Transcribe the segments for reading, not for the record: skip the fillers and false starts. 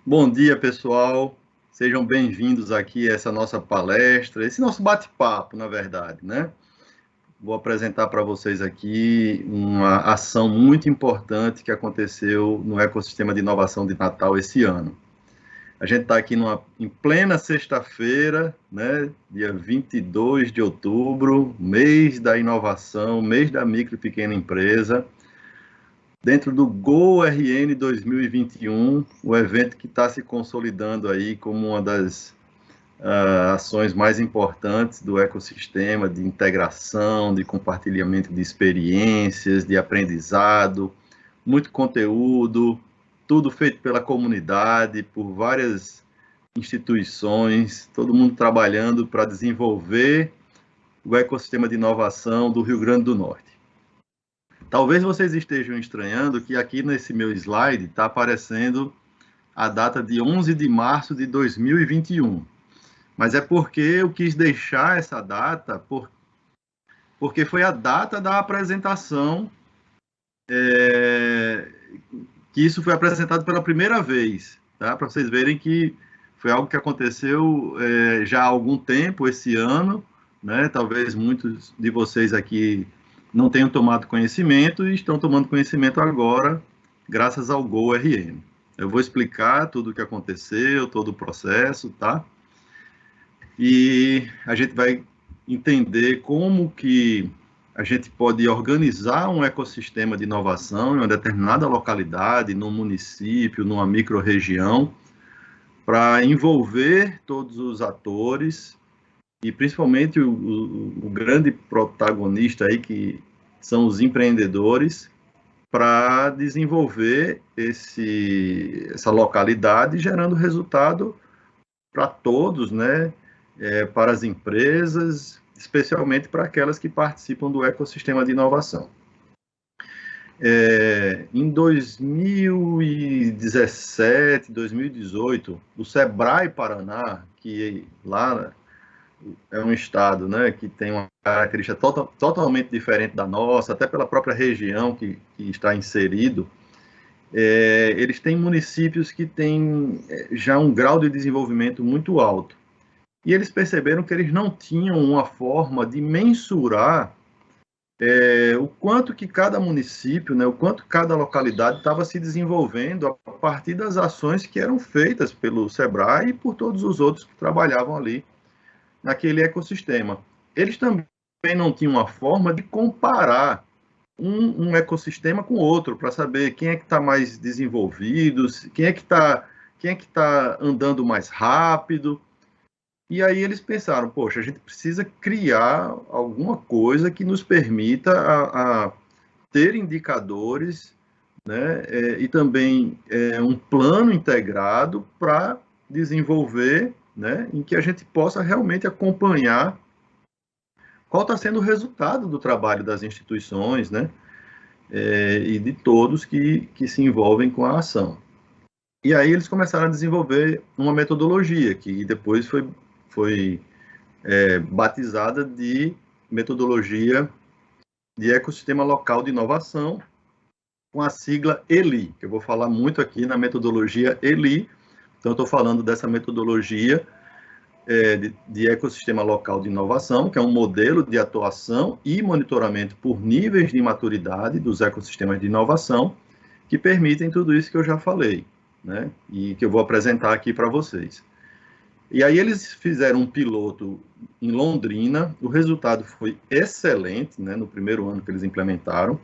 Bom dia, pessoal. Sejam bem-vindos aqui a essa nossa palestra, esse nosso bate-papo, na verdade, né? Vou apresentar para vocês aqui uma ação muito importante que aconteceu no ecossistema de inovação de Natal esse ano. A gente está aqui em plena sexta-feira, né? Dia 22 de outubro, mês da inovação, mês da micro e pequena empresa. Dentro do GoRN 2021, o evento que está se consolidando aí como uma das ações mais importantes do ecossistema de integração, de compartilhamento de experiências, de aprendizado, muito conteúdo, tudo feito pela comunidade, por várias instituições, todo mundo trabalhando para desenvolver o ecossistema de inovação do Rio Grande do Norte. Talvez vocês estejam estranhando que aqui nesse meu slide está aparecendo a data de 11 de março de 2021. Mas é porque eu quis deixar essa data, porque foi a data da apresentação, que isso foi apresentado pela primeira vez, tá? Para vocês verem que foi algo que aconteceu já há algum tempo, esse ano, né? Talvez muitos de vocês aqui não tenham tomado conhecimento e estão tomando conhecimento agora, graças ao GoRN. Eu vou explicar tudo o que aconteceu, todo o processo, tá? E a gente vai entender como que a gente pode organizar um ecossistema de inovação em uma determinada localidade, num município, numa microrregião, para envolver todos os atores e principalmente o grande protagonista aí, que são os empreendedores, para desenvolver essa localidade, gerando resultado para todos, né? Para as empresas, especialmente para aquelas que participam do ecossistema de inovação. Em 2017, 2018, o Sebrae Paraná, que lá é um estado, né, que tem uma característica totalmente diferente da nossa, até pela própria região que está inserido, eles têm municípios que têm já um grau de desenvolvimento muito alto. E eles perceberam que eles não tinham uma forma de mensurar o quanto que cada município, né, o quanto cada localidade estava se desenvolvendo a partir das ações que eram feitas pelo Sebrae e por todos os outros que trabalhavam ali naquele ecossistema. Eles também não tinham uma forma de comparar um ecossistema com outro, para saber quem é que está mais desenvolvido, quem é que está andando mais rápido. E aí eles pensaram, poxa, a gente precisa criar alguma coisa que nos permita a ter indicadores, né, e também um plano integrado para desenvolver, né, em que a gente possa realmente acompanhar qual está sendo o resultado do trabalho das instituições, né, e de todos que se envolvem com a ação. E aí eles começaram a desenvolver uma metodologia que depois foi batizada de metodologia de ecossistema local de inovação, com a sigla ELI, que eu vou falar muito aqui na metodologia ELI. Então, eu estou falando dessa metodologia de ecossistema local de inovação, que é um modelo de atuação e monitoramento por níveis de maturidade dos ecossistemas de inovação, que permitem tudo isso que eu já falei, né? E que eu vou apresentar aqui para vocês. E aí eles fizeram um piloto em Londrina, o resultado foi excelente, né, no primeiro ano que eles implementaram.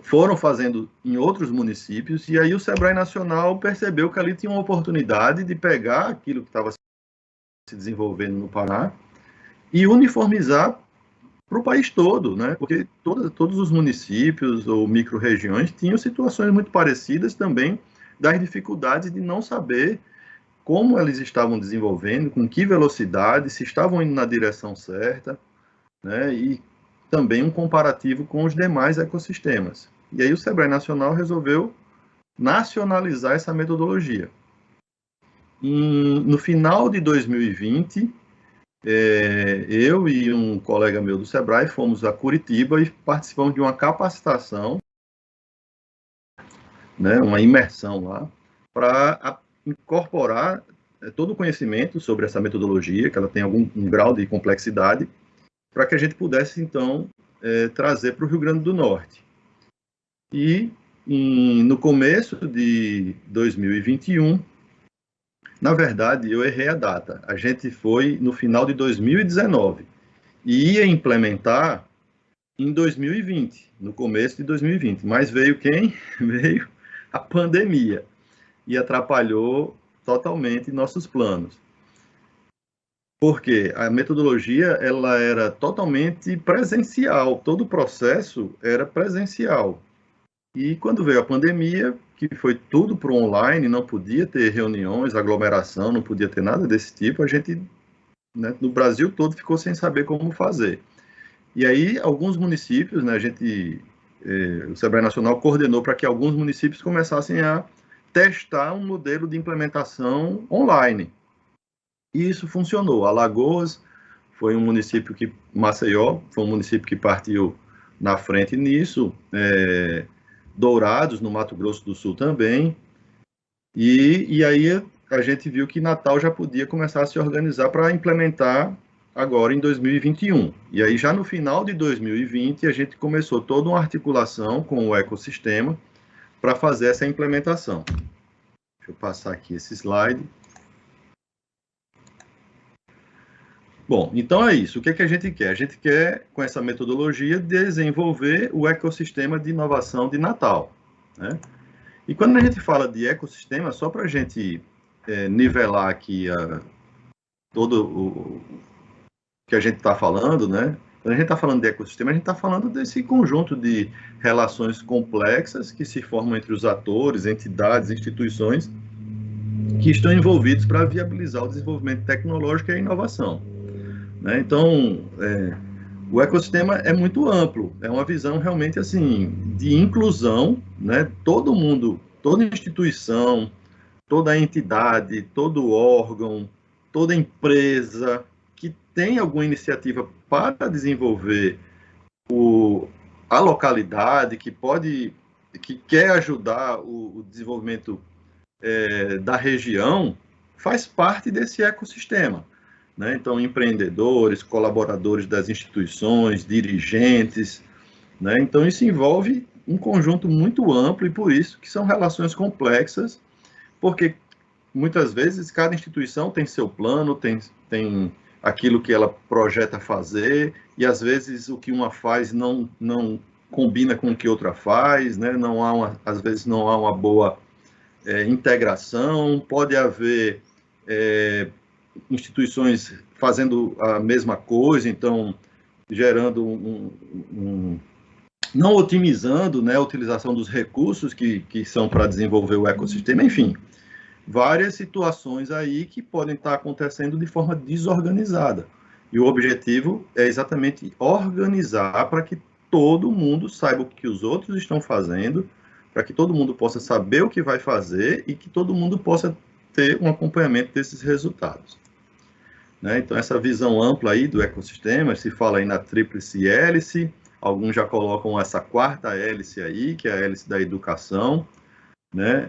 Foram fazendo em outros municípios, e aí o Sebrae Nacional percebeu que ali tinha uma oportunidade de pegar aquilo que estava se desenvolvendo no Pará e uniformizar para o país todo, né? Porque todos os municípios ou micro-regiões tinham situações muito parecidas também das dificuldades de não saber como eles estavam desenvolvendo, com que velocidade, se estavam indo na direção certa, né? E também um comparativo com os demais ecossistemas. E aí o Sebrae Nacional resolveu nacionalizar essa metodologia. No final de 2020, eu e um colega meu do Sebrae fomos a Curitiba e participamos de uma capacitação, né, uma imersão lá, para incorporar todo o conhecimento sobre essa metodologia, que ela tem um grau de complexidade, para que a gente pudesse, então, trazer para o Rio Grande do Norte. E no começo de 2021, na verdade, eu errei a data. A gente foi no final de 2019 e ia implementar em 2020, no começo de 2020. Mas veio quem? Veio a pandemia e atrapalhou totalmente nossos planos. Porque a metodologia ela era totalmente presencial, todo o processo era presencial. E quando veio a pandemia, que foi tudo para o online, não podia ter reuniões, aglomeração, não podia ter nada desse tipo, a gente, né, no Brasil todo, ficou sem saber como fazer. E aí, alguns municípios, né, o Sebrae Nacional coordenou para que alguns municípios começassem a testar um modelo de implementação online. E isso funcionou. Alagoas foi um município que, Maceió, foi um município que partiu na frente nisso, Dourados, no Mato Grosso do Sul também, e aí a gente viu que Natal já podia começar a se organizar para implementar agora em 2021. E aí já no final de 2020 a gente começou toda uma articulação com o ecossistema para fazer essa implementação. Deixa eu passar aqui esse slide. Bom, então é isso. O que é que a gente quer? A gente quer, com essa metodologia, desenvolver o ecossistema de inovação de Natal, né? E quando a gente fala de ecossistema, só para a gente nivelar aqui todo o que a gente está falando, né? Quando a gente está falando de ecossistema, a gente está falando desse conjunto de relações complexas que se formam entre os atores, entidades, instituições que estão envolvidos para viabilizar o desenvolvimento tecnológico e a inovação, né? Então, o ecossistema é muito amplo, é uma visão realmente assim de inclusão, né? Todo mundo, toda instituição, toda entidade, todo órgão, toda empresa que tem alguma iniciativa para desenvolver a localidade, que quer ajudar o desenvolvimento da região, faz parte desse ecossistema, né? Então, empreendedores, colaboradores das instituições, dirigentes, né? Então, isso envolve um conjunto muito amplo e por isso que são relações complexas, porque muitas vezes cada instituição tem seu plano, tem aquilo que ela projeta fazer, e às vezes o que uma faz não combina com o que outra faz, né? Às vezes não há uma boa integração, pode haver instituições fazendo a mesma coisa, então gerando não otimizando, né, a utilização dos recursos que são para desenvolver o ecossistema, enfim, várias situações aí que podem estar acontecendo de forma desorganizada. E o objetivo é exatamente organizar para que todo mundo saiba o que os outros estão fazendo, para que todo mundo possa saber o que vai fazer e que todo mundo possa ter um acompanhamento desses resultados, né? Então, essa visão ampla aí do ecossistema, se fala aí na tríplice hélice, alguns já colocam essa quarta hélice aí, que é a hélice da educação, né?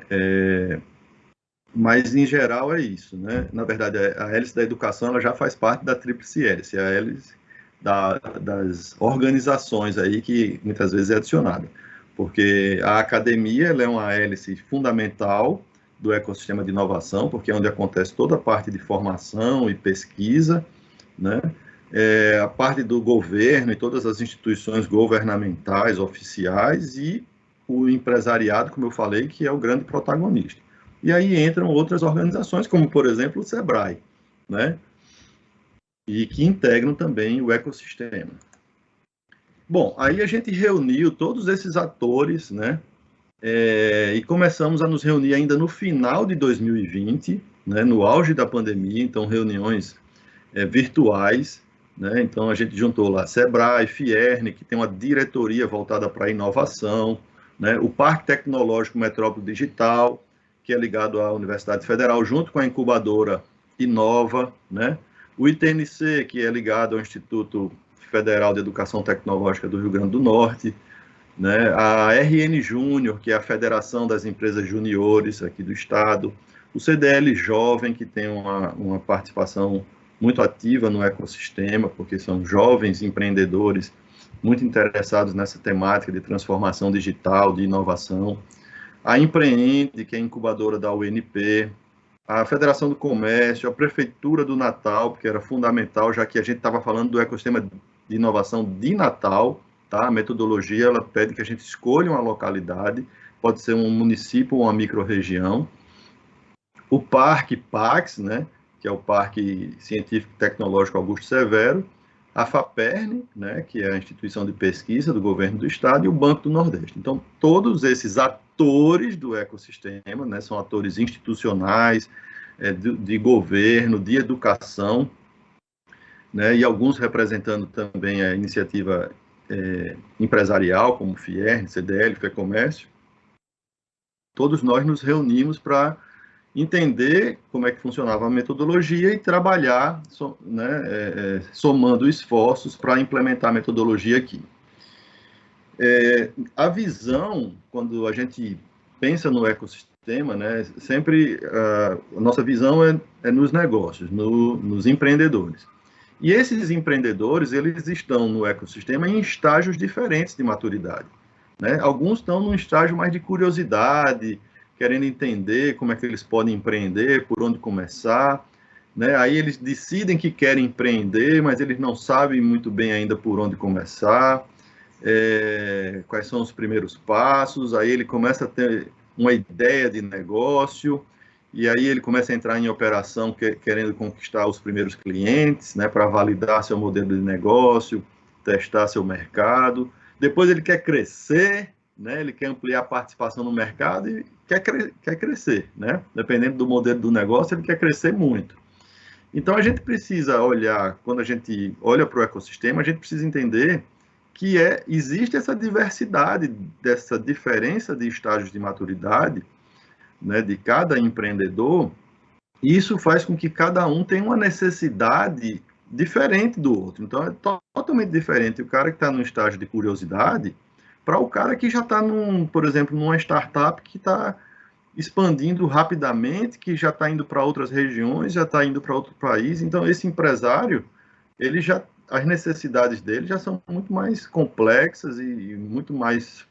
Mas, em geral, é isso, né? Na verdade, a hélice da educação ela já faz parte da tríplice hélice, a hélice das organizações aí, que muitas vezes é adicionada. Porque a academia ela é uma hélice fundamental do ecossistema de inovação, porque é onde acontece toda a parte de formação e pesquisa, né? A parte do governo e todas as instituições governamentais, oficiais, e o empresariado, como eu falei, que é o grande protagonista. E aí entram outras organizações, como, por exemplo, o Sebrae, né? E que integram também o ecossistema. Bom, aí a gente reuniu todos esses atores, né? E começamos a nos reunir ainda no final de 2020, né? No auge da pandemia, então reuniões virtuais, né? Então a gente juntou lá Sebrae, Fierne, que tem uma diretoria voltada para a inovação, né? O Parque Tecnológico Metrópole Digital, que é ligado à Universidade Federal, junto com a incubadora Inova, né? O ITNC, que é ligado ao Instituto Federal de Educação Tecnológica do Rio Grande do Norte, né? A RN Júnior, que é a Federação das Empresas Juniores aqui do Estado, o CDL Jovem, que tem uma participação muito ativa no ecossistema, porque são jovens empreendedores muito interessados nessa temática de transformação digital, de inovação. A Empreende, que é a incubadora da UNP, a Federação do Comércio, a Prefeitura do Natal, porque era fundamental, já que a gente estava falando do ecossistema de inovação de Natal, tá? A metodologia, ela pede que a gente escolha uma localidade, pode ser um município ou uma microrregião. O Parque Pax, né, que é o Parque Científico e Tecnológico Augusto Severo, a FAPERN, né, que é a instituição de pesquisa do governo do estado, e o Banco do Nordeste. Então, todos esses atores do ecossistema, né, são atores institucionais, de governo, de educação, né, e alguns representando também a iniciativa empresarial, como FIERN, CDL, FEComércio. Todos nós nos reunimos para entender como é que funcionava a metodologia e trabalhar, né, somando esforços para implementar a metodologia aqui. A visão, quando a gente pensa no ecossistema, né, sempre a nossa visão é nos negócios, nos empreendedores. E esses empreendedores, eles estão no ecossistema em estágios diferentes de maturidade, né? Alguns estão num estágio mais de curiosidade, querendo entender como é que eles podem empreender, por onde começar, né? Aí eles decidem que querem empreender, mas eles não sabem muito bem ainda por onde começar, quais são os primeiros passos, aí ele começa a ter uma ideia de negócio, e aí ele começa a entrar em operação querendo conquistar os primeiros clientes, né, para validar seu modelo de negócio, testar seu mercado. Depois ele quer crescer, né, ele quer ampliar a participação no mercado e quer crescer, né? Dependendo do modelo do negócio, ele quer crescer muito. Então a gente precisa olhar, quando a gente olha para o ecossistema, a gente precisa entender que existe essa diversidade, dessa diferença de estágios de maturidade, né, de cada empreendedor, e isso faz com que cada um tenha uma necessidade diferente do outro. Então, é totalmente diferente o cara que está no estágio de curiosidade para o cara que já está, por exemplo, numa startup que está expandindo rapidamente, que já está indo para outras regiões, já está indo para outro país. Então, esse empresário, as necessidades dele já são muito mais complexas e muito mais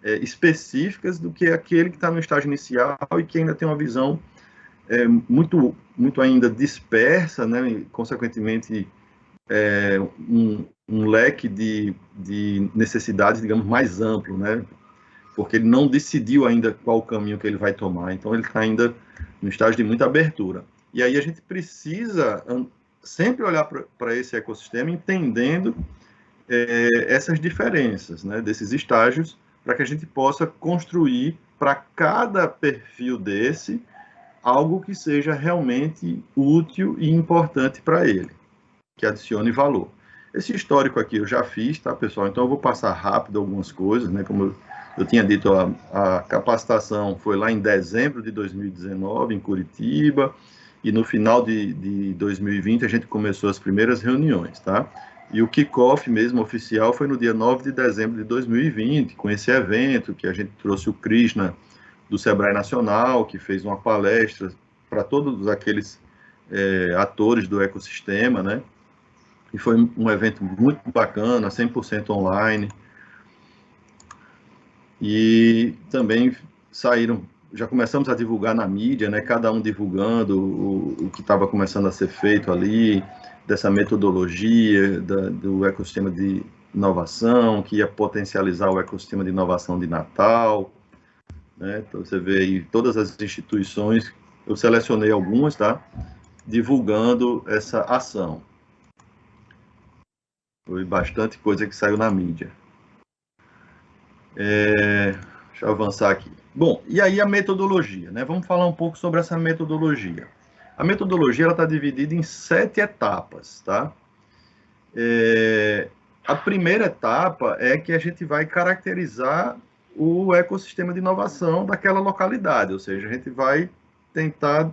específicas do que aquele que está no estágio inicial e que ainda tem uma visão muito ainda dispersa, né, e, consequentemente, um leque de necessidades, digamos, mais amplo, né, porque ele não decidiu ainda qual o caminho que ele vai tomar, então ele está ainda no estágio de muita abertura. E aí a gente precisa sempre olhar para esse ecossistema entendendo essas diferenças, né, desses estágios, para que a gente possa construir para cada perfil desse algo que seja realmente útil e importante para ele, que adicione valor. Esse histórico aqui eu já fiz, tá, pessoal? Então eu vou passar rápido algumas coisas, né? Como eu tinha dito, a capacitação foi lá em dezembro de 2019, em Curitiba, e no final de 2020 a gente começou as primeiras reuniões, tá? E o kickoff mesmo oficial foi no dia 9 de dezembro de 2020, com esse evento que a gente trouxe o Krishna do Sebrae Nacional, que fez uma palestra para todos aqueles atores do ecossistema, né? E foi um evento muito bacana, 100% online. E também já começamos a divulgar na mídia, né? Cada um divulgando o que estava começando a ser feito ali, dessa metodologia do ecossistema de inovação, que ia potencializar o ecossistema de inovação de Natal, né? Então, você vê aí todas as instituições, eu selecionei algumas, tá? Divulgando essa ação. Foi bastante coisa que saiu na mídia. Deixa eu avançar aqui. Bom, e aí a metodologia, né? Vamos falar um pouco sobre essa metodologia. A metodologia está dividida em 7 etapas, tá? A primeira etapa é que a gente vai caracterizar o ecossistema de inovação daquela localidade, ou seja, a gente vai tentar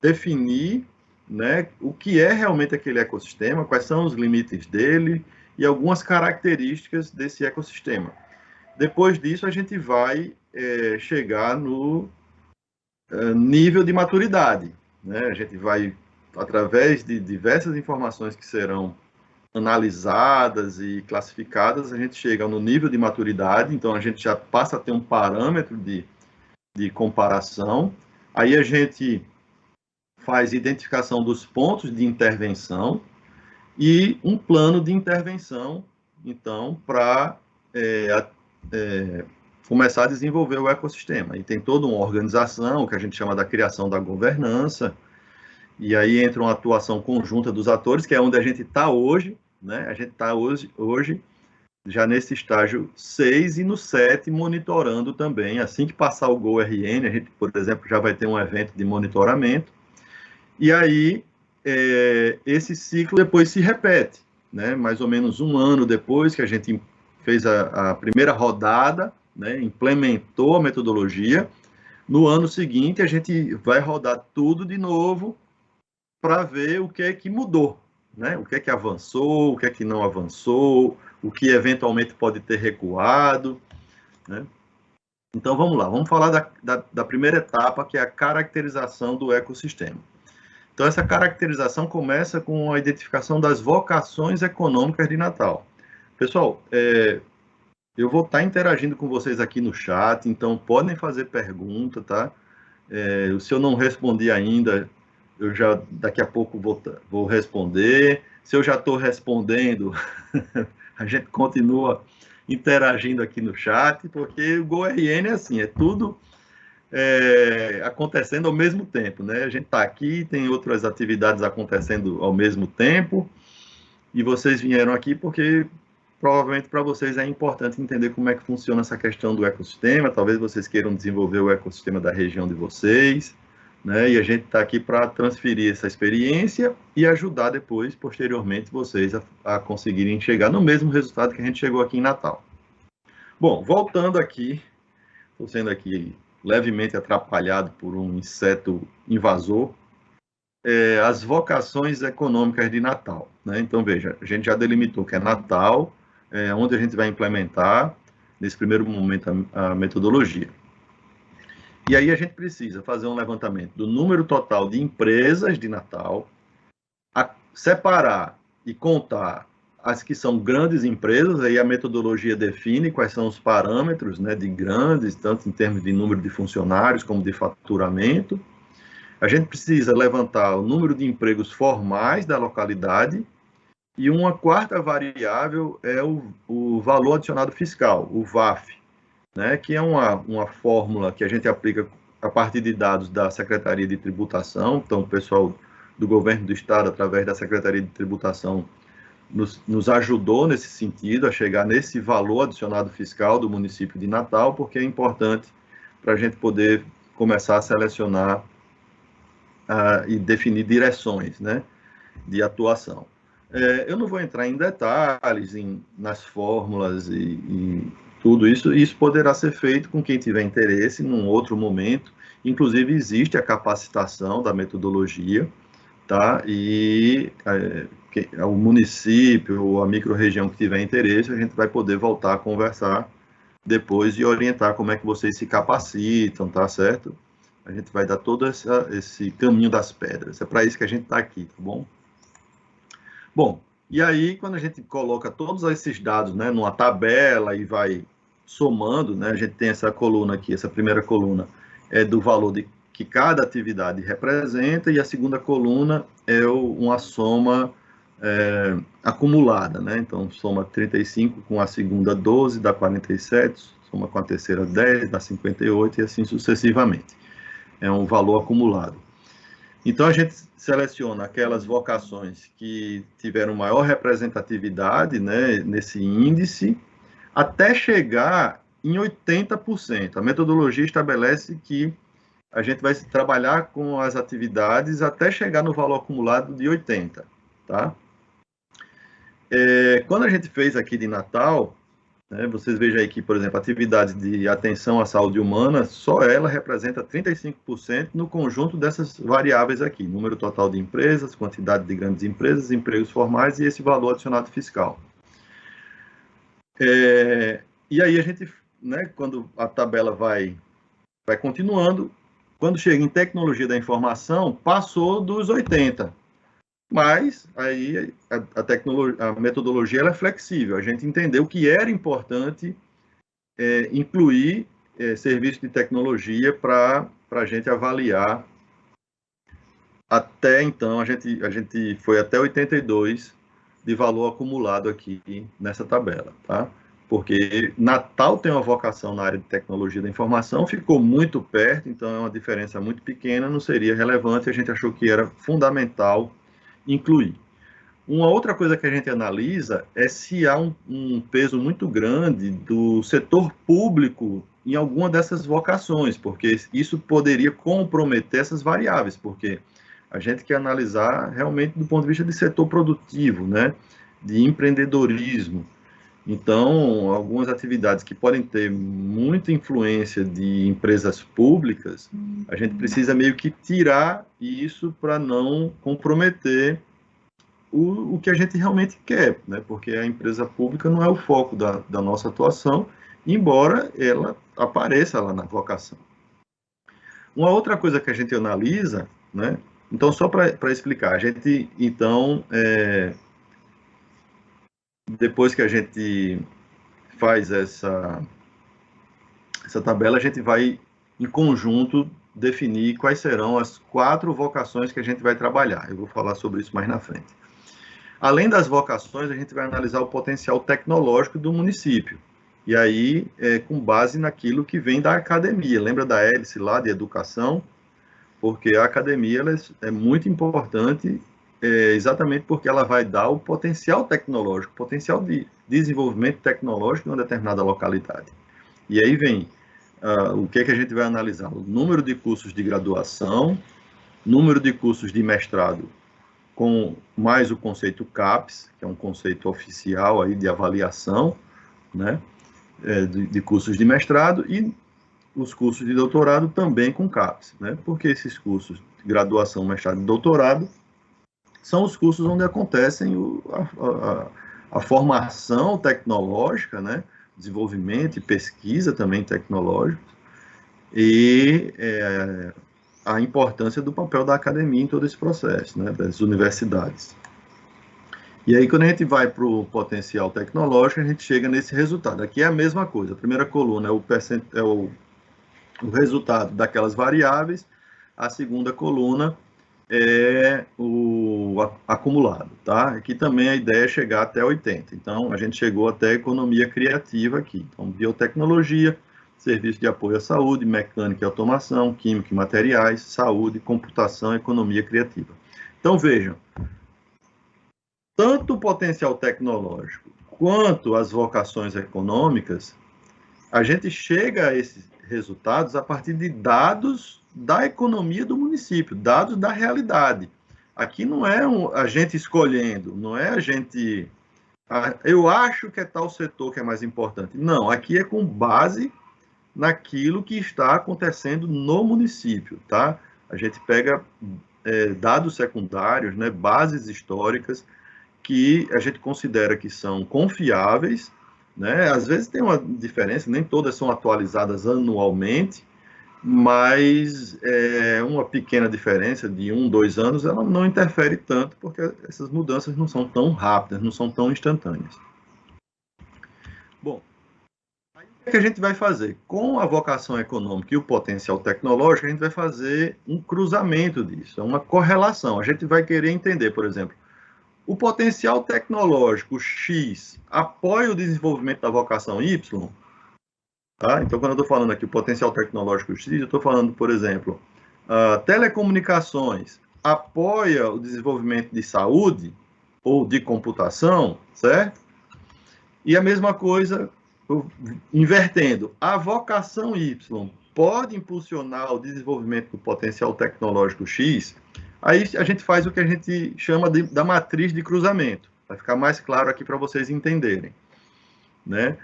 definir, né, o que é realmente aquele ecossistema, quais são os limites dele e algumas características desse ecossistema. Depois disso, a gente vai chegar no nível de maturidade, né? A gente vai, através de diversas informações que serão analisadas e classificadas, a gente chega no nível de maturidade, então a gente já passa a ter um parâmetro de comparação, aí a gente faz identificação dos pontos de intervenção e um plano de intervenção, então, para começar a desenvolver o ecossistema. E tem toda uma organização, que a gente chama da criação da governança, e aí entra uma atuação conjunta dos atores, que é onde a gente está hoje, né? A gente está hoje já nesse estágio 6 e no 7, monitorando também. Assim que passar o GoRN, a gente, por exemplo, já vai ter um evento de monitoramento, e aí esse ciclo depois se repete, né? Mais ou menos um ano depois que a gente fez a primeira rodada, né? Implementou a metodologia, no ano seguinte a gente vai rodar tudo de novo para ver o que é que mudou, né? O que é que avançou, o que é que não avançou, o que eventualmente pode ter recuado, né? Então vamos lá, vamos falar da primeira etapa, que é a caracterização do ecossistema. Então essa caracterização começa com a identificação das vocações econômicas de Natal. Pessoal, eu vou estar interagindo com vocês aqui no chat, então podem fazer pergunta, tá? Se eu não respondi ainda, eu já daqui a pouco vou responder. Se eu já estou respondendo, a gente continua interagindo aqui no chat, porque o GoRN é assim, é tudo acontecendo ao mesmo tempo, né? A gente está aqui, tem outras atividades acontecendo ao mesmo tempo, e vocês vieram aqui porque provavelmente para vocês é importante entender como é que funciona essa questão do ecossistema, talvez vocês queiram desenvolver o ecossistema da região de vocês, né? E a gente está aqui para transferir essa experiência e ajudar depois, posteriormente, vocês a conseguirem chegar no mesmo resultado que a gente chegou aqui em Natal. Bom, voltando aqui, estou sendo aqui levemente atrapalhado por um inseto invasor, as vocações econômicas de Natal, né? Então, veja, a gente já delimitou que é Natal, onde a gente vai implementar, nesse primeiro momento, a metodologia. E aí a gente precisa fazer um levantamento do número total de empresas de Natal, separar e contar as que são grandes empresas, aí a metodologia define quais são os parâmetros, né, de grandes, tanto em termos de número de funcionários como de faturamento. A gente precisa levantar o número de empregos formais da localidade, e uma quarta variável é o valor adicionado fiscal, o VAF, né, que é uma fórmula que a gente aplica a partir de dados da Secretaria de Tributação. Então, o pessoal do Governo do Estado, através da Secretaria de Tributação, nos ajudou nesse sentido, a chegar nesse valor adicionado fiscal do município de Natal, porque é importante para a gente poder começar a selecionar e definir direções, né, de atuação. Eu não vou entrar em detalhes nas fórmulas e tudo isso. Isso poderá ser feito com quem tiver interesse num outro momento. Inclusive, existe a capacitação da metodologia, tá? E o município ou a micro-região que tiver interesse, a gente vai poder voltar a conversar depois e orientar como é que vocês se capacitam, tá certo? A gente vai dar todo esse caminho das pedras. É para isso que a gente está aqui, tá bom? Bom, e aí, quando a gente coloca todos esses dados, né, numa tabela e vai somando, né, a gente tem essa coluna aqui, essa primeira coluna é do valor que cada atividade representa, e a segunda coluna é uma soma acumulada, né? Então, soma 35 com a segunda 12, dá 47, soma com a terceira 10, dá 58, e assim sucessivamente. É um valor acumulado. Então, a gente seleciona aquelas vocações que tiveram maior representatividade, né, nesse índice, até chegar em 80%. A metodologia estabelece que a gente vai trabalhar com as atividades até chegar no valor acumulado de 80%. Tá? Quando a gente fez aqui de Natal, né, vocês vejam aqui, por exemplo, atividades de atenção à saúde humana, só ela representa 35% no conjunto dessas variáveis aqui: número total de empresas, quantidade de grandes empresas, empregos formais e esse valor adicionado fiscal. E aí a gente né, quando a tabela vai continuando, quando chega em tecnologia da informação, passou dos 80. Mas aí a metodologia ela é flexível. A gente entendeu que era importante incluir serviços de tecnologia para a gente avaliar. Até então, a gente foi até 82 de valor acumulado aqui nessa tabela, tá? Porque Natal tem uma vocação na área de tecnologia da informação, ficou muito perto, então é uma diferença muito pequena, não seria relevante, a gente achou que era fundamental incluir. Uma outra coisa que a gente analisa é se há um peso muito grande do setor público em alguma dessas vocações, porque isso poderia comprometer essas variáveis, porque a gente quer analisar realmente do ponto de vista de setor produtivo, né, de empreendedorismo. Então, algumas atividades que podem ter muita influência de empresas públicas, a gente precisa meio que tirar isso para não comprometer o que a gente realmente quer, né? Porque a empresa pública não é o foco da nossa atuação, embora ela apareça lá na vocação. Uma outra coisa que a gente analisa, né? Então, só para explicar, a gente, então, depois que a gente faz essa tabela, a gente vai, em conjunto, definir quais serão as 4 vocações que a gente vai trabalhar. Eu vou falar sobre isso mais na frente. Além das vocações, a gente vai analisar o potencial tecnológico do município. E aí, com base naquilo que vem da academia. Lembra da hélice lá de educação? Porque a academia ela é muito importante, exatamente porque ela vai dar o potencial tecnológico, o potencial de desenvolvimento tecnológico em uma determinada localidade. E aí vem o que a gente vai analisar? O número de cursos de graduação, número de cursos de mestrado com mais o conceito CAPES, que é um conceito oficial aí de avaliação, né, de cursos de mestrado, e os cursos de doutorado também com CAPES, né, porque esses cursos de graduação, mestrado e doutorado são os cursos onde acontecem a formação tecnológica, né, desenvolvimento e pesquisa também tecnológica, e a importância do papel da academia em todo esse processo, né, das universidades. E aí, quando a gente vai para o potencial tecnológico, a gente chega nesse resultado. Aqui é a mesma coisa. A primeira coluna é o resultado daquelas variáveis, a segunda coluna é o acumulado, tá? Aqui também a ideia é chegar até 80. Então, a gente chegou até a economia criativa aqui. Então, biotecnologia, serviço de apoio à saúde, mecânica e automação, química e materiais, saúde, computação e economia criativa. Então, vejam, tanto o potencial tecnológico quanto as vocações econômicas, a gente chega a esses resultados a partir de dados da economia do município, dados da realidade. Aqui não é a gente escolhendo, não é a gente... eu acho que é tal setor que é mais importante. Não, aqui é com base naquilo que está acontecendo no município, tá? A gente pega dados secundários, né, bases históricas, que a gente considera que são confiáveis, né? Às vezes tem uma diferença, nem todas são atualizadas anualmente, mas uma pequena diferença de 1, 2 anos, ela não interfere tanto, porque essas mudanças não são tão rápidas, não são tão instantâneas. Bom, aí o que a gente vai fazer? Com a vocação econômica e o potencial tecnológico, a gente vai fazer um cruzamento disso, uma correlação. A gente vai querer entender, por exemplo, o potencial tecnológico X apoia o desenvolvimento da vocação Y? Tá? Então, quando eu estou falando aqui o potencial tecnológico X, eu estou falando, por exemplo, telecomunicações apoia o desenvolvimento de saúde ou de computação, certo? E a mesma coisa, invertendo, a vocação Y pode impulsionar o desenvolvimento do potencial tecnológico X? Aí a gente faz o que a gente chama da matriz de cruzamento. Vai ficar mais claro aqui para vocês entenderem, né?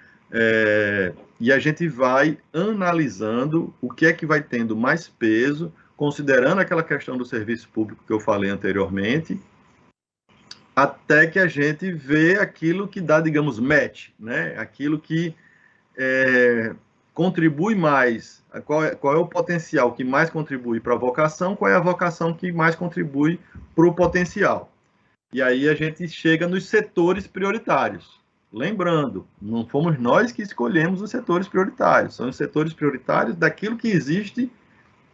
E a gente vai analisando o que é que vai tendo mais peso, considerando aquela questão do serviço público que eu falei anteriormente, até que a gente vê aquilo que dá, digamos, match, né? Aquilo que contribui mais, qual é o potencial que mais contribui para a vocação, qual é a vocação que mais contribui para o potencial. E aí a gente chega nos setores prioritários. Lembrando, não fomos nós que escolhemos os setores prioritários, são os setores prioritários daquilo que existe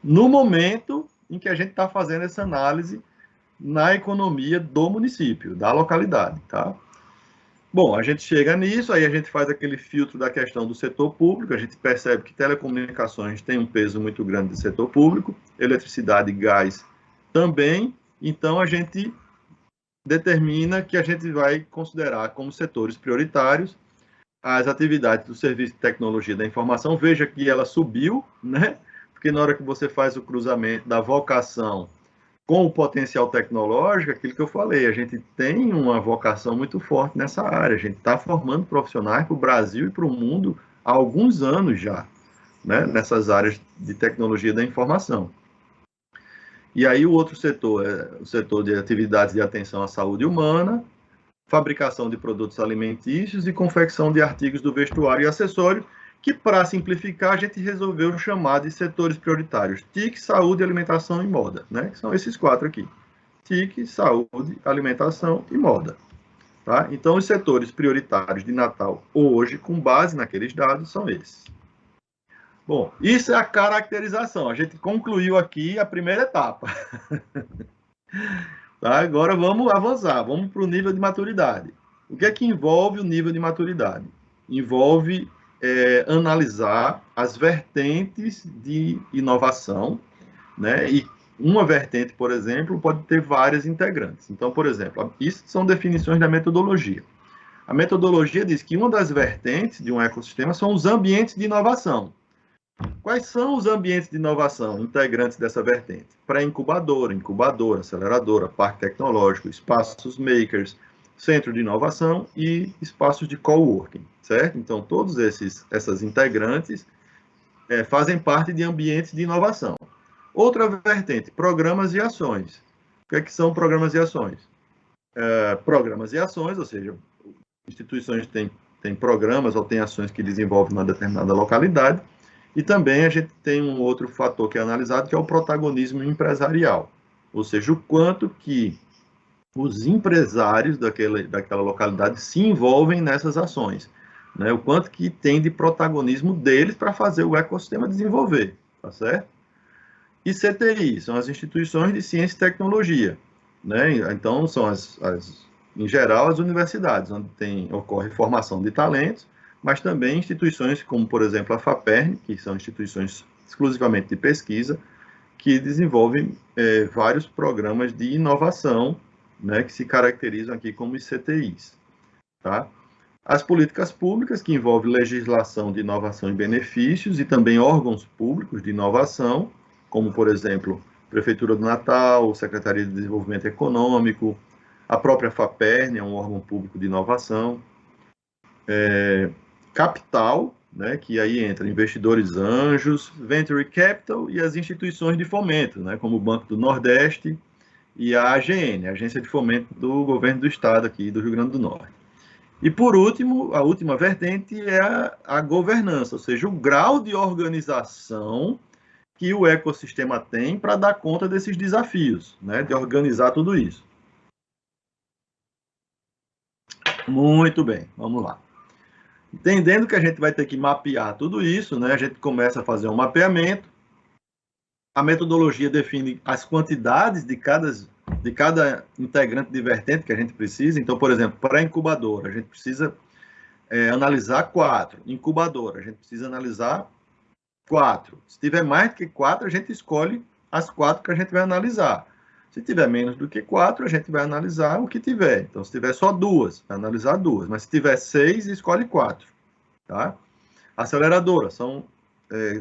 no momento em que a gente está fazendo essa análise na economia do município, da localidade, tá? Bom, a gente chega nisso, aí a gente faz aquele filtro da questão do setor público, a gente percebe que telecomunicações tem um peso muito grande do setor público, eletricidade e gás também, então a gente determina que a gente vai considerar como setores prioritários as atividades do Serviço de Tecnologia da Informação. Veja que ela subiu, né? Porque na hora que você faz o cruzamento da vocação com o potencial tecnológico, aquilo que eu falei, a gente tem uma vocação muito forte nessa área, a gente está formando profissionais para o Brasil e para o mundo há alguns anos já, né? Nessas áreas de tecnologia da informação. E aí o outro setor é o setor de atividades de atenção à saúde humana, fabricação de produtos alimentícios e confecção de artigos do vestuário e acessório, que, para simplificar, a gente resolveu chamar de setores prioritários: TIC, saúde, alimentação e moda, né? Que são esses 4 aqui: TIC, saúde, alimentação e moda. Tá? Então, os setores prioritários de Natal hoje, com base naqueles dados, são esses. Bom, isso é a caracterização. A gente concluiu aqui a primeira etapa. Tá? Agora vamos avançar, vamos para o nível de maturidade. O que é que envolve o nível de maturidade? Envolve analisar as vertentes de inovação, né? E uma vertente, por exemplo, pode ter várias integrantes. Então, por exemplo, isso são definições da metodologia. A metodologia diz que uma das vertentes de um ecossistema são os ambientes de inovação. Quais são os ambientes de inovação integrantes dessa vertente? Pré-incubadora, incubadora, aceleradora, parque tecnológico, espaços makers, centro de inovação e espaços de coworking, certo? Então, todos essas integrantes fazem parte de ambientes de inovação. Outra vertente, programas e ações. O que é que são programas e ações? Programas e ações, ou seja, instituições têm programas ou têm ações que desenvolvem uma determinada localidade. E também a gente tem um outro fator que é analisado, que é o protagonismo empresarial. Ou seja, o quanto que os empresários daquela localidade se envolvem nessas ações, né? O quanto que tem de protagonismo deles para fazer o ecossistema desenvolver, tá certo? E CTI, são as instituições de ciência e tecnologia, né? Então, são em geral, as universidades, onde ocorre formação de talentos, mas também instituições como, por exemplo, a FAPERN, que são instituições exclusivamente de pesquisa, que desenvolvem vários programas de inovação, né, que se caracterizam aqui como CTIs. Tá? As políticas públicas, que envolvem legislação de inovação e benefícios, e também órgãos públicos de inovação, como, por exemplo, Prefeitura do Natal, Secretaria de Desenvolvimento Econômico, a própria FAPERN é um órgão público de inovação, capital, né, que aí entra investidores anjos, venture capital e as instituições de fomento, né, como o Banco do Nordeste e a AGN, a Agência de Fomento do Governo do Estado aqui do Rio Grande do Norte. E por último, a última vertente é a governança, ou seja, o grau de organização que o ecossistema tem para dar conta desses desafios, né, de organizar tudo isso. Muito bem, vamos lá. Entendendo que a gente vai ter que mapear tudo isso, né, a gente começa a fazer um mapeamento. A metodologia define as quantidades de cada integrante de vertente que a gente precisa. Então, por exemplo, para a incubadora, a gente precisa analisar 4. Incubadora, a gente precisa analisar 4. Se tiver mais do que 4, a gente escolhe as 4 que a gente vai analisar. Se tiver menos do que 4, a gente vai analisar o que tiver. Então, se tiver só 2, vai analisar 2. Mas se tiver 6, escolhe 4. Tá? Aceleradora, são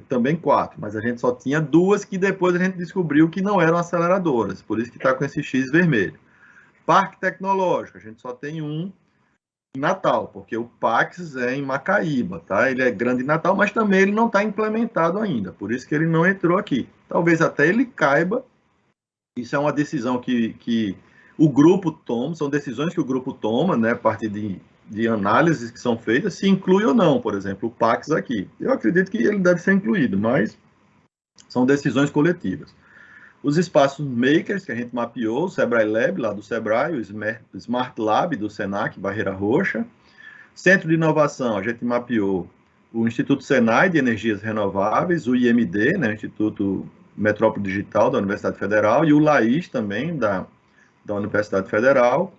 também 4, mas a gente só tinha 2 que depois a gente descobriu que não eram aceleradoras, por isso que está com esse X vermelho. Parque tecnológico, a gente só tem um em Natal, porque o Pax é em Macaíba, tá? Ele é grande em Natal, mas também ele não está implementado ainda, por isso que ele não entrou aqui. Talvez até ele caiba. Isso é uma decisão que o grupo toma, são decisões que o grupo toma, né, a partir de análises que são feitas, se inclui ou não, por exemplo, o PAX aqui. Eu acredito que ele deve ser incluído, mas são decisões coletivas. Os espaços makers que a gente mapeou, o Sebrae Lab, lá do Sebrae, o Smart Lab do Senac, Barreira Roxa. Centro de inovação, a gente mapeou o Instituto Senai de Energias Renováveis, o IMD, né, Instituto Metrópole Digital da Universidade Federal, e o LAIS também, da Universidade Federal.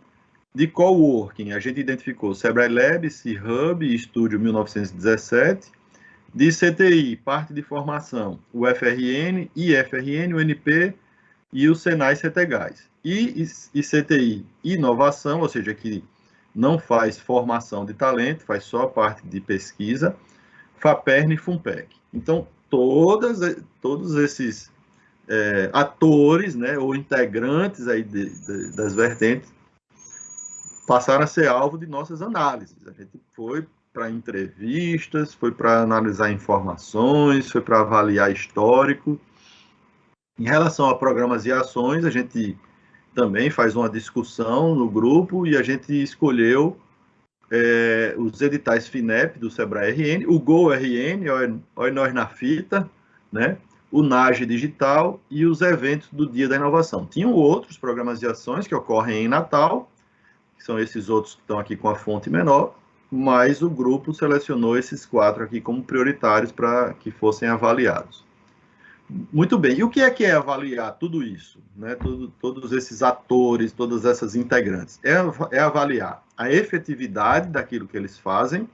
De coworking, a gente identificou o Sebrae Lab, C-Hub e Estúdio 1917. De CTI, parte de formação, o FRN, IFRN, o NP e o Senai CTGás. E CTI, inovação, ou seja, que não faz formação de talento, faz só a parte de pesquisa, FAPERN e FUNPEC. Então, todos esses atores, né, ou integrantes aí das vertentes passaram a ser alvo de nossas análises. A gente foi para entrevistas, foi para analisar informações, foi para avaliar histórico. Em relação a programas e ações, a gente também faz uma discussão no grupo e a gente escolheu os editais FINEP do Sebrae RN, o Go RN, Olha Nós na Fita, né? O NAGE Digital e os eventos do Dia da Inovação. Tinham outros programas e ações que ocorrem em Natal, que são esses outros que estão aqui com a fonte menor, mas o grupo selecionou esses 4 aqui como prioritários para que fossem avaliados. Muito bem, e o que é avaliar tudo isso? Né? Todos esses atores, todas essas integrantes. É avaliar a efetividade daquilo que eles fazem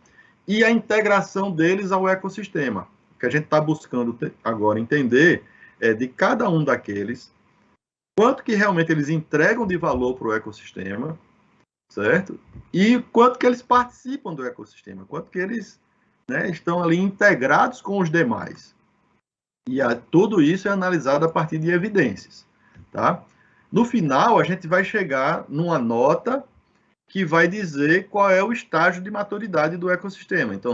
e a integração deles ao ecossistema. O que a gente está buscando agora entender é de cada um daqueles, quanto que realmente eles entregam de valor para o ecossistema, certo? E quanto que eles participam do ecossistema, quanto que eles, né, estão ali integrados com os demais. E tudo isso é analisado a partir de evidências, tá? No final, a gente vai chegar numa nota que vai dizer qual é o estágio de maturidade do ecossistema. Então,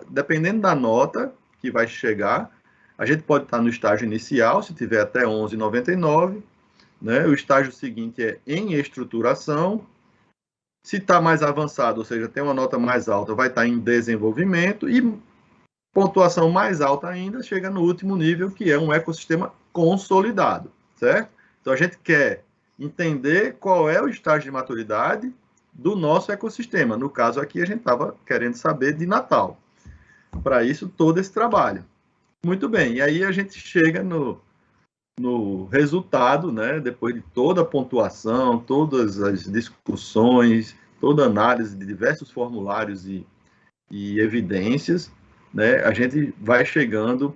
dependendo da nota que vai chegar, a gente pode estar no estágio inicial, se tiver até 11,99, né? O estágio seguinte é em estruturação. Se está mais avançado, ou seja, tem uma nota mais alta, vai estar em desenvolvimento e pontuação mais alta ainda chega no último nível, que é um ecossistema consolidado, certo? Então, a gente quer entender qual é o estágio de maturidade do nosso ecossistema. No caso aqui, a gente estava querendo saber de Natal. Para isso, todo esse trabalho. Muito bem, e aí a gente chega no resultado, né, depois de toda a pontuação, todas as discussões, toda a análise de diversos formulários e evidências, né, a gente vai chegando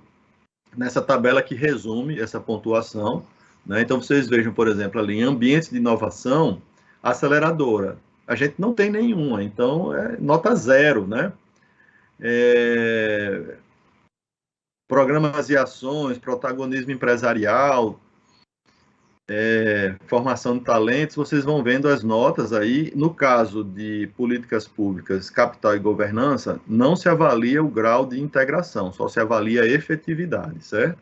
nessa tabela que resume essa pontuação, né? Então, vocês vejam, por exemplo, ali em ambientes de inovação, aceleradora, a gente não tem nenhuma, então é nota 0, né? Programas e ações, protagonismo empresarial, formação de talentos, vocês vão vendo as notas aí. No caso de políticas públicas, capital e governança, não se avalia o grau de integração, só se avalia a efetividade, certo?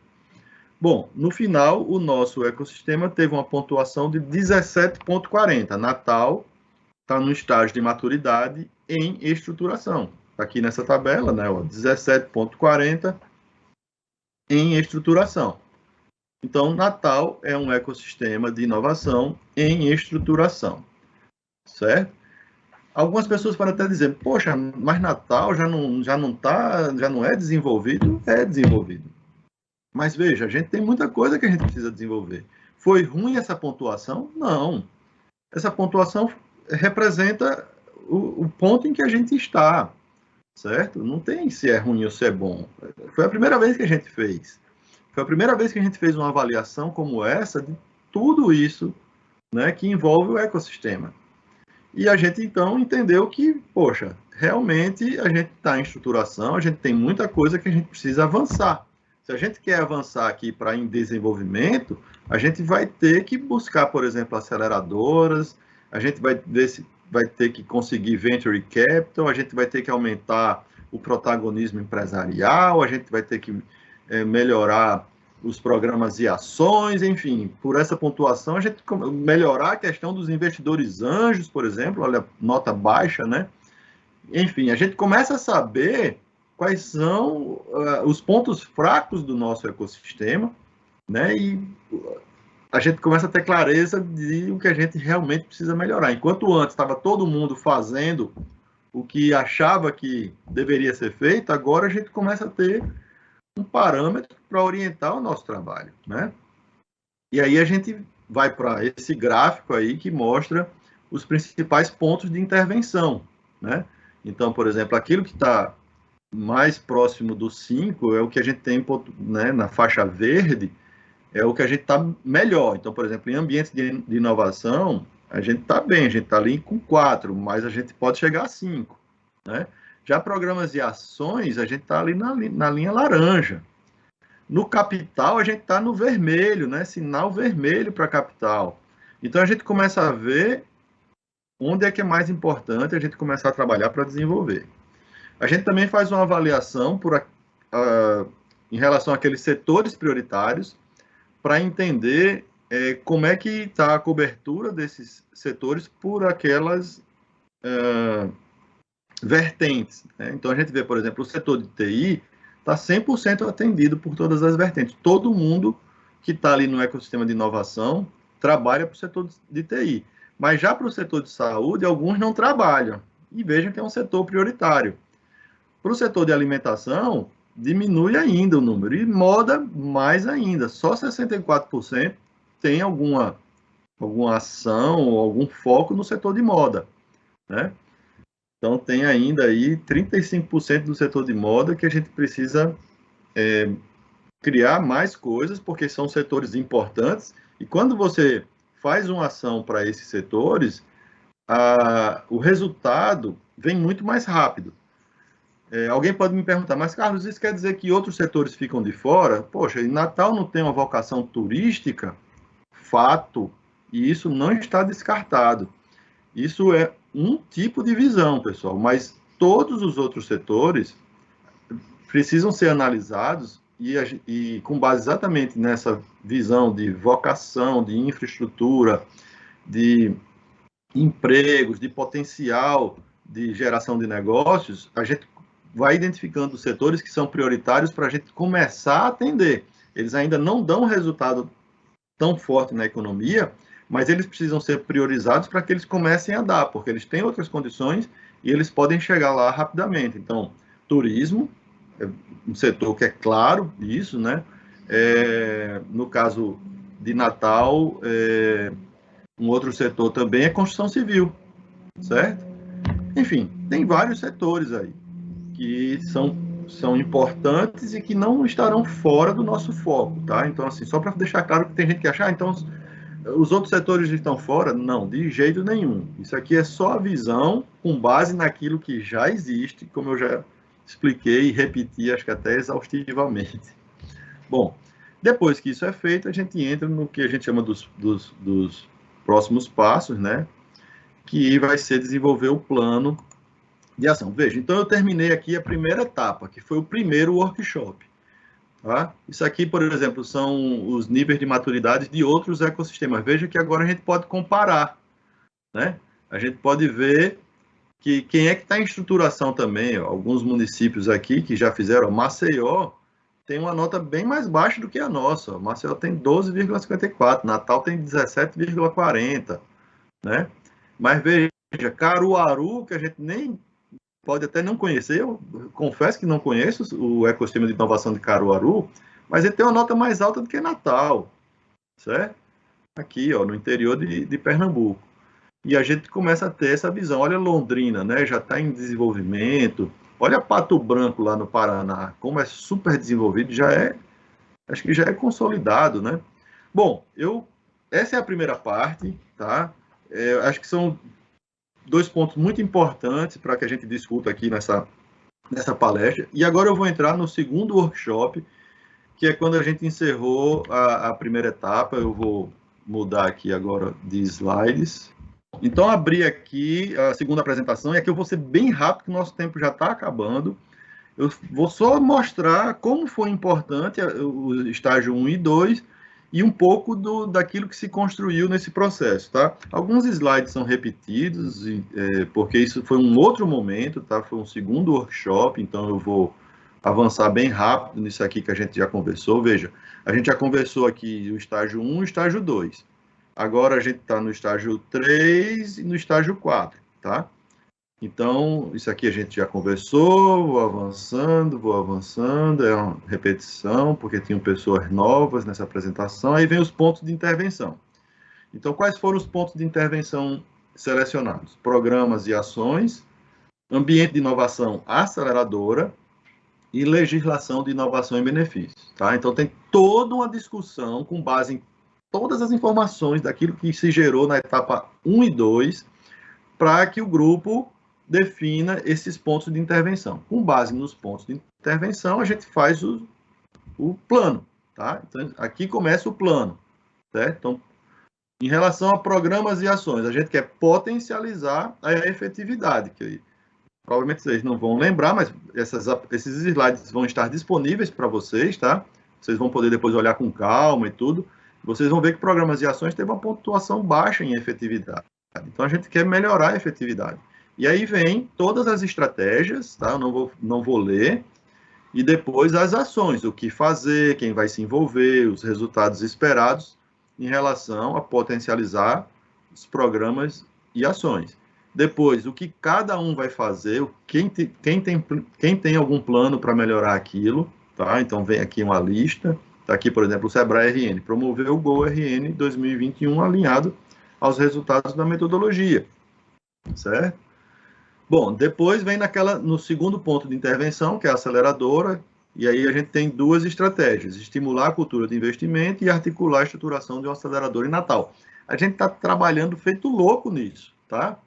Bom, no final, o nosso ecossistema teve uma pontuação de 17,40. Natal está no estágio de maturidade em estruturação. Aqui nessa tabela, né, 17,40 em estruturação. Então, Natal é um ecossistema de inovação em estruturação, certo? Algumas pessoas podem até dizer, poxa, mas Natal já não é desenvolvido? É desenvolvido. Mas veja, a gente tem muita coisa que a gente precisa desenvolver. Foi ruim essa pontuação? Não. Essa pontuação representa o ponto em que a gente está, certo? Não tem se é ruim ou se é bom. Foi a primeira vez que a gente fez. Foi a primeira vez que a gente fez uma avaliação como essa de tudo isso, né, que envolve o ecossistema. E a gente, então, entendeu que, poxa, realmente a gente está em estruturação, a gente tem muita coisa que a gente precisa avançar. Se a gente quer avançar aqui para em desenvolvimento, a gente vai ter que buscar, por exemplo, aceleradoras, a gente vai ver se vai ter que conseguir venture capital, a gente vai ter que aumentar o protagonismo empresarial, a gente vai ter que melhorar os programas e ações, enfim, por essa pontuação, a gente melhorar a questão dos investidores anjos, por exemplo, olha, nota baixa, né? enfim, a gente começa a saber quais são os pontos fracos do nosso ecossistema, né? E a gente começa a ter clareza de o que a gente realmente precisa melhorar. Enquanto antes estava todo mundo fazendo o que achava que deveria ser feito, agora a gente começa a ter um parâmetro para orientar o nosso trabalho, né? E aí a gente vai para esse gráfico aí que mostra os principais pontos de intervenção, né? Então, por exemplo, aquilo que está mais próximo do 5 é o que a gente tem, né, na faixa verde, é o que a gente está melhor. Então, por exemplo, em ambientes de inovação, a gente está bem, a gente está ali com 4, mas a gente pode chegar a 5, né? Já programas e ações, a gente está ali na linha laranja. No capital, a gente está no vermelho, né? Sinal vermelho para capital. Então, a gente começa a ver onde é que é mais importante a gente começar a trabalhar para desenvolver. A gente também faz uma avaliação em relação àqueles setores prioritários para entender como é que está a cobertura desses setores por aquelas vertentes, né? Então, a gente vê, por exemplo, o setor de TI está 100% atendido por todas as vertentes. Todo mundo que está ali no ecossistema de inovação trabalha para o setor de TI. Mas já para o setor de saúde, alguns não trabalham. E vejam que é um setor prioritário. Para o setor de alimentação, diminui ainda o número. E moda, mais ainda. Só 64% tem alguma ação ou algum foco no setor de moda, né? Então, tem ainda aí 35% do setor de moda que a gente precisa criar mais coisas, porque são setores importantes. E quando você faz uma ação para esses setores, o resultado vem muito mais rápido. Alguém pode me perguntar, mas Carlos, isso quer dizer que outros setores ficam de fora? Poxa, e Natal não tem uma vocação turística? Fato, e isso não está descartado. Isso é um tipo de visão, pessoal, mas todos os outros setores precisam ser analisados e com base exatamente nessa visão de vocação, de infraestrutura, de empregos, de potencial de geração de negócios, a gente vai identificando os setores que são prioritários para a gente começar a atender. Eles ainda não dão resultado tão forte na economia, mas eles precisam ser priorizados para que eles comecem a dar, porque eles têm outras condições e eles podem chegar lá rapidamente. Então, turismo é um setor que é claro isso, né? No caso de Natal, um outro setor também é construção civil, certo? Enfim, tem vários setores aí que são importantes e que não estarão fora do nosso foco, tá? Então, assim, só para deixar claro que tem gente que acha, então os outros setores estão fora? Não, de jeito nenhum. Isso aqui é só a visão com base naquilo que já existe, como eu já expliquei e repeti, acho que até exaustivamente. Bom, depois que isso é feito, a gente entra no que a gente chama dos próximos passos, né? Que vai ser desenvolver o plano de ação. Veja, então eu terminei aqui a primeira etapa, que foi o primeiro workshop. Tá? Isso aqui, por exemplo, são os níveis de maturidade de outros ecossistemas. Veja que agora a gente pode comparar, né? A gente pode ver que quem é que está em estruturação também. Ó, alguns municípios aqui que já fizeram, Maceió tem uma nota bem mais baixa do que a nossa. Maceió tem 12,54, Natal tem 17,40, né? Mas veja, Caruaru, que a gente nem pode até não conhecer, eu confesso que não conheço o ecossistema de inovação de Caruaru, mas ele tem uma nota mais alta do que Natal, certo? Aqui, ó, no interior de Pernambuco. E a gente começa a ter essa visão. Olha Londrina, né? Já está em desenvolvimento. Olha Pato Branco lá no Paraná, como é super desenvolvido, acho que já é consolidado, né? Bom, essa é a primeira parte, tá? Acho que são 2 pontos muito importantes para que a gente discuta aqui nessa palestra. E agora eu vou entrar no segundo workshop, que é quando a gente encerrou a primeira etapa. Eu vou mudar aqui agora de slides. Então, abri aqui a segunda apresentação, e aqui eu vou ser bem rápido, que o nosso tempo já está acabando. Eu vou só mostrar como foi importante o estágio 1 e 2, e um pouco daquilo que se construiu nesse processo, tá? Alguns slides são repetidos, porque isso foi um outro momento, tá? Foi um segundo workshop, então eu vou avançar bem rápido nisso aqui que a gente já conversou. Veja, a gente já conversou aqui o estágio 1 e o estágio 2. Agora a gente está no estágio 3 e no estágio 4, tá? Então, isso aqui a gente já conversou, vou avançando, é uma repetição, porque tinham pessoas novas nessa apresentação, aí vem os pontos de intervenção. Então, quais foram os pontos de intervenção selecionados? Programas e ações, ambiente de inovação aceleradora e legislação de inovação e benefícios, tá? Então, tem toda uma discussão com base em todas as informações daquilo que se gerou na etapa 1 e 2, para que o grupo defina esses pontos de intervenção. Com base nos pontos de intervenção, a gente faz o plano, tá? Então, aqui começa o plano, certo? Então, em relação a programas e ações, a gente quer potencializar a efetividade, que provavelmente vocês não vão lembrar, mas esses slides vão estar disponíveis para vocês, tá? Vocês vão poder depois olhar com calma e tudo. Vocês vão ver que programas e ações têm uma pontuação baixa em efetividade. Então, a gente quer melhorar a efetividade. E aí vem todas as estratégias, tá? Eu não vou ler. E depois as ações, o que fazer, quem vai se envolver, os resultados esperados em relação a potencializar os programas e ações. Depois, o que cada um vai fazer, quem tem algum plano para melhorar aquilo, tá? Então, vem aqui uma lista. Está aqui, por exemplo, o Sebrae RN, promoveu o Go RN 2021 alinhado aos resultados da metodologia, certo? Bom, depois vem no segundo ponto de intervenção, que é a aceleradora, e aí a gente tem duas estratégias, estimular a cultura de investimento e articular a estruturação de um acelerador em Natal. A gente está trabalhando feito louco nisso, tá?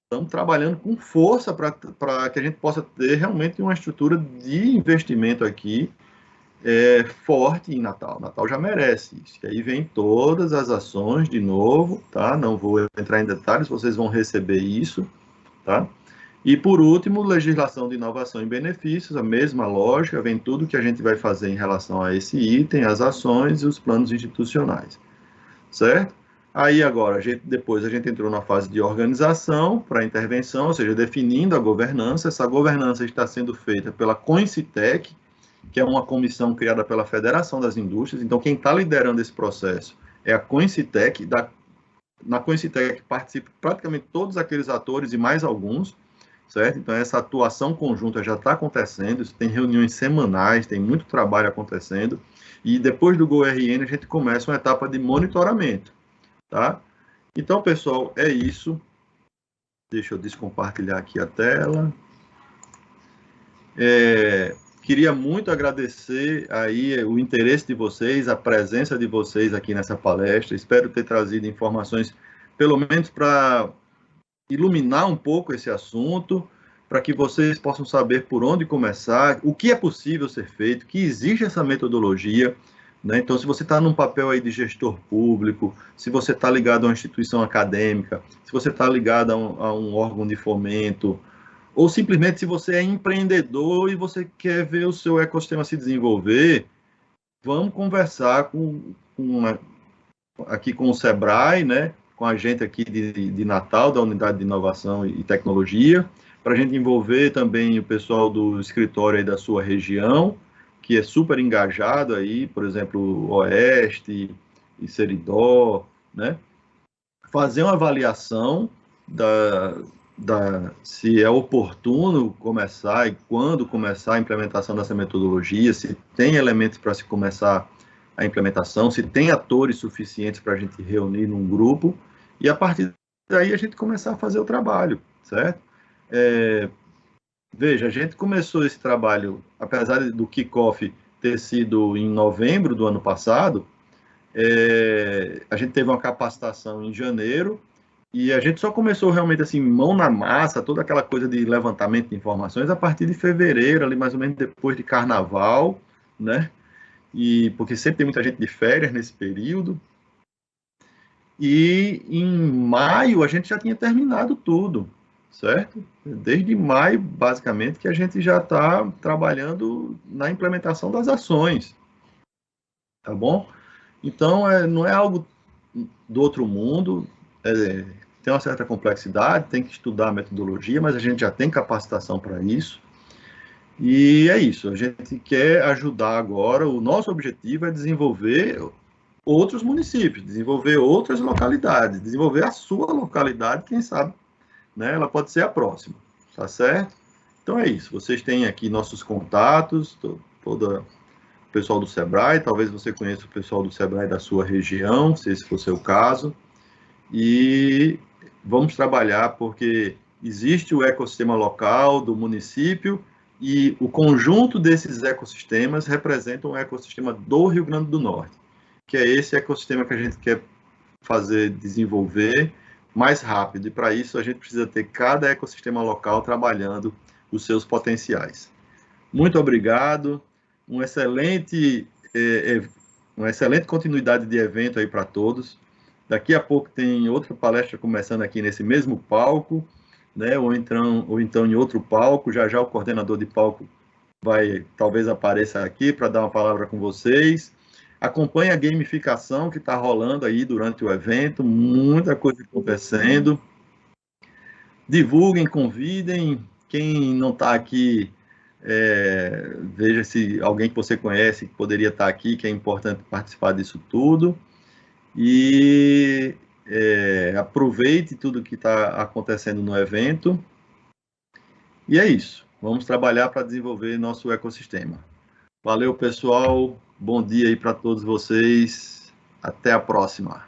Estamos trabalhando com força para que a gente possa ter realmente uma estrutura de investimento aqui forte em Natal. Natal já merece isso. E aí vem todas as ações de novo, tá? Não vou entrar em detalhes, vocês vão receber isso, tá? E por último, legislação de inovação e benefícios, a mesma lógica, vem tudo que a gente vai fazer em relação a esse item, as ações e os planos institucionais, certo? Aí agora, depois a gente entrou na fase de organização para intervenção, ou seja, definindo a governança. Essa governança está sendo feita pela Coincitec, que é uma comissão criada pela Federação das Indústrias. Então, quem está liderando esse processo é a Coincitec. Na Coincitec participam praticamente todos aqueles atores e mais alguns, certo? Então, essa atuação conjunta já está acontecendo, tem reuniões semanais, tem muito trabalho acontecendo, e depois do GoRN a gente começa uma etapa de monitoramento, tá? Então, pessoal, é isso. Deixa eu descompartilhar aqui a tela. Queria muito agradecer aí o interesse de vocês, a presença de vocês aqui nessa palestra. Espero ter trazido informações, pelo menos para iluminar um pouco esse assunto, para que vocês possam saber por onde começar, o que é possível ser feito, que existe essa metodologia, né? Então, se você está num papel aí de gestor público, se você está ligado a uma instituição acadêmica, se você está ligado a um órgão de fomento, ou simplesmente se você é empreendedor e você quer ver o seu ecossistema se desenvolver, vamos conversar aqui com o Sebrae, né, com a gente aqui de Natal, da Unidade de Inovação e Tecnologia, para a gente envolver também o pessoal do escritório aí da sua região, que é super engajado aí, por exemplo, Oeste e Seridó, né, fazer uma avaliação se é oportuno começar e quando começar a implementação dessa metodologia, se tem elementos para se começar a implementação, se tem atores suficientes para a gente reunir num grupo, e a partir daí a gente começar a fazer o trabalho, certo? Veja, a gente começou esse trabalho, apesar do kickoff ter sido em novembro do ano passado, a gente teve uma capacitação em janeiro, e a gente só começou realmente assim, mão na massa, toda aquela coisa de levantamento de informações a partir de fevereiro, ali mais ou menos depois de carnaval, né? E porque sempre tem muita gente de férias nesse período. E em maio a gente já tinha terminado tudo, certo? Desde maio, basicamente, que a gente já está trabalhando na implementação das ações, tá bom? Então, não é algo do outro mundo, tem uma certa complexidade, tem que estudar a metodologia, mas a gente já tem capacitação para isso. E é isso, a gente quer ajudar agora, o nosso objetivo é desenvolver outros municípios, desenvolver outras localidades, desenvolver a sua localidade, quem sabe, né, ela pode ser a próxima, tá certo? Então é isso, vocês têm aqui nossos contatos, todo o pessoal do Sebrae, talvez você conheça o pessoal do Sebrae da sua região, se esse for o seu caso, e vamos trabalhar porque existe o ecossistema local do município e o conjunto desses ecossistemas representa um ecossistema do Rio Grande do Norte, que é esse ecossistema que a gente quer fazer desenvolver mais rápido, e para isso a gente precisa ter cada ecossistema local trabalhando os seus potenciais. Muito obrigado, uma excelente continuidade de evento aí para todos. Daqui a pouco tem outra palestra começando aqui nesse mesmo palco, né? Ou então em outro palco. Já já o coordenador de palco talvez apareça aqui para dar uma palavra com vocês. Acompanhe a gamificação que está rolando aí durante o evento, muita coisa acontecendo. Divulguem, convidem. Quem não está aqui, veja se alguém que você conhece que poderia estar aqui, que é importante participar disso tudo. E aproveite tudo que está acontecendo no evento. E é isso. Vamos trabalhar para desenvolver nosso ecossistema. Valeu, pessoal. Bom dia aí para todos vocês. Até a próxima.